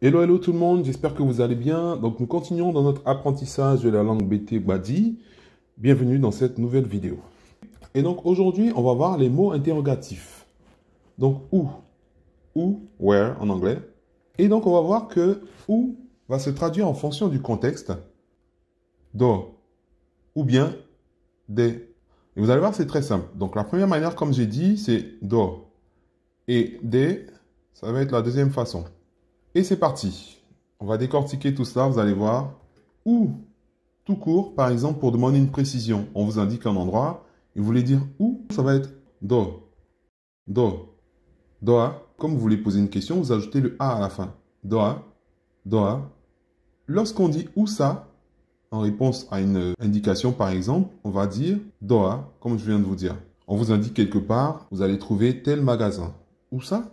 Hello, hello tout le monde, j'espère que vous allez bien. Donc nous continuons dans notre apprentissage de la langue BT Badi. Bienvenue dans cette nouvelle vidéo. Et donc aujourd'hui, on va voir les mots interrogatifs. Donc où, where en anglais. Et donc on va voir que où va se traduire en fonction du contexte. Do ou bien des. Et vous allez voir, c'est très simple. Donc la première manière, comme j'ai dit, c'est do. Et des, ça va être la deuxième façon. Et c'est parti. On va décortiquer tout ça, vous allez voir. Où, tout court, par exemple, pour demander une précision, on vous indique un endroit, et vous voulez dire où, ça va être do, do, doa. Comme vous voulez poser une question, vous ajoutez le a à la fin. Doa, doa. Lorsqu'on dit où ça, en réponse à une indication, par exemple, on va dire doa, comme je viens de vous dire. On vous indique quelque part, vous allez trouver tel magasin. Où ça?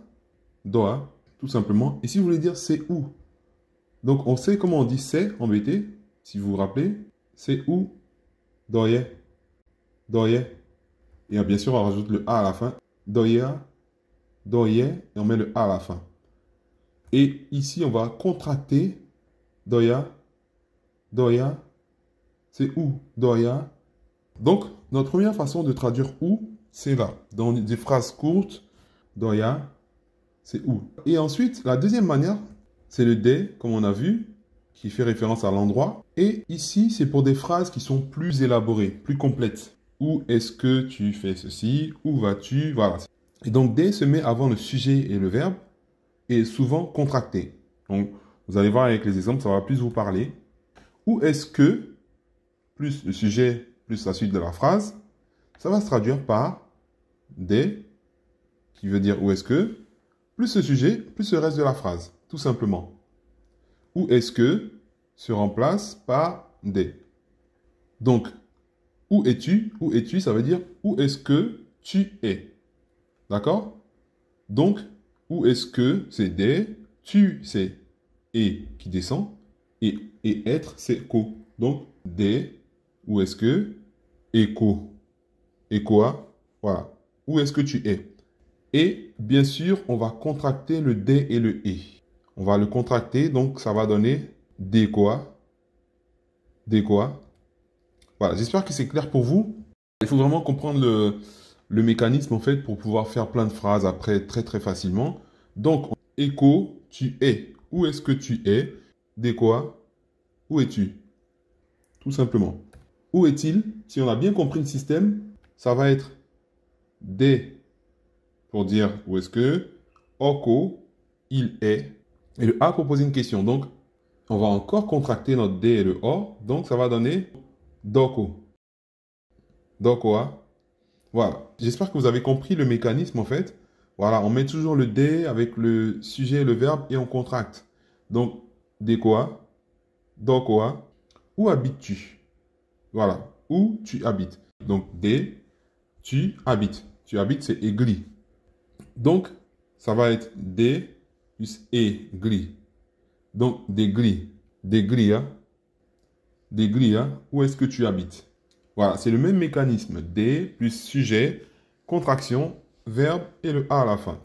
Doa, tout simplement. Et si vous voulez dire c'est où? Donc, on sait comment on dit c'est en BT, si vous vous rappelez. C'est où? Doye. Doye. Et bien sûr, on rajoute le A à la fin. Doya. Doye. Et on met le A à la fin. Et ici, on va contracter. Doya. Doya. C'est où? Doya. Donc, notre première façon de traduire où, c'est là. Dans des phrases courtes. Doya. C'est où? Et ensuite, la deuxième manière, c'est le des, comme on a vu, qui fait référence à l'endroit. Et ici, c'est pour des phrases qui sont plus élaborées, plus complètes. Où est-ce que tu fais ceci? Où vas-tu? Voilà. Et donc, des se met avant le sujet et le verbe, et souvent contracté. Donc, vous allez voir avec les exemples, ça va plus vous parler. Où est-ce que, plus le sujet, plus la suite de la phrase, ça va se traduire par des, qui veut dire où est-ce que, plus le sujet, plus le reste de la phrase, tout simplement. Où est-ce que se remplace par des. Donc, où es-tu? Où es-tu, ça veut dire où est-ce que tu es. D'accord? Donc, où est-ce que c'est des, tu c'est et qui descend, et être c'est co. Donc, des, où est-ce que, et co. Et quoi? Voilà. Où est-ce que tu es? Et bien sûr, on va contracter le des et le et. On va le contracter, donc ça va donner des quoi. Des quoi. Voilà, j'espère que c'est clair pour vous. Il faut vraiment comprendre le mécanisme en fait pour pouvoir faire plein de phrases après très très facilement. Donc, écho, tu es. Où est-ce que tu es? Des quoi? Où es-tu? Tout simplement. Où est-il? Si on a bien compris le système, ça va être des pour dire où est-ce que, oko, il est, et le a pour poser une question. Donc, on va encore contracter notre D et le O. Donc, ça va donner doko. Dokoa. Voilà. J'espère que vous avez compris le mécanisme en fait. Voilà, on met toujours le D avec le sujet et le verbe et on contracte. Donc, dekoa, dokoa. Où habites-tu? Voilà. Où tu habites. Donc, D, tu habites. Tu habites, c'est égli. Donc, ça va être D plus égli. Donc, dégli. Dégli, hein? Dégli, hein? Où est-ce que tu habites? Voilà, c'est le même mécanisme. Des plus sujet, contraction, verbe et le A à la fin.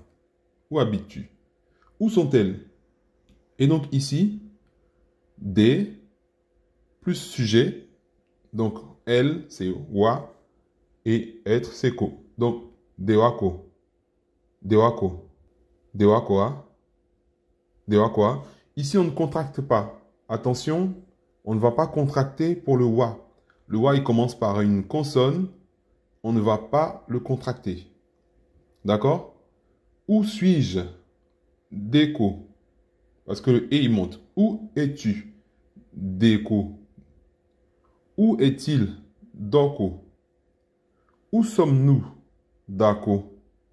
Où habites-tu? Où sont-elles? Et donc ici, des plus sujet. Donc, elle, c'est wa. Et être, c'est ko. Donc, dewako. Dewako. Dewakoa. Dewakoa. Ici, on ne contracte pas. Attention, on ne va pas contracter pour le wa. Le wa, il commence par une consonne. On ne va pas le contracter. D'accord? Où suis-je? Déco. Parce que le et, il monte. Où es-tu? Déco. Où est-il? Doko. Où sommes-nous? Dako.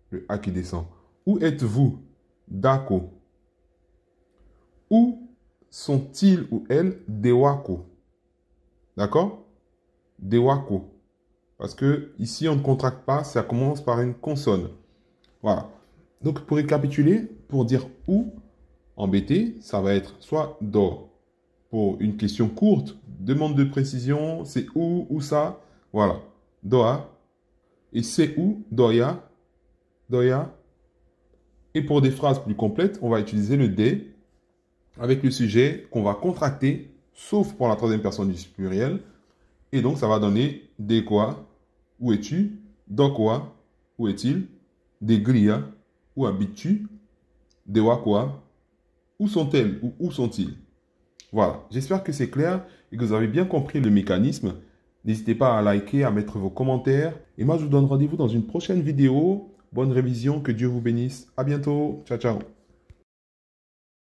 Le A qui descend. Où êtes-vous? Dako. Où sont-ils ou elles? Dewako. D'accord? Dewako. Parce que ici, on ne contracte pas, ça commence par une consonne. Voilà. Donc, pour récapituler, pour dire où, en BT, ça va être soit do. Pour une question courte, demande de précision, c'est où ça, voilà. Doa. Et c'est où, doya, doya. Et pour des phrases plus complètes, on va utiliser le des. avec le sujet qu'on va contracter, sauf pour la troisième personne du pluriel. Et donc, ça va donner de quoi, où es-tu, dans quoi, où est-il, des grillas, où habites-tu, de quoi, où sont-elles ou où sont-ils. Voilà, j'espère que c'est clair et que vous avez bien compris le mécanisme. N'hésitez pas à liker, à mettre vos commentaires. Et moi, je vous donne rendez-vous dans une prochaine vidéo. Bonne révision, que Dieu vous bénisse. À bientôt. Ciao, ciao.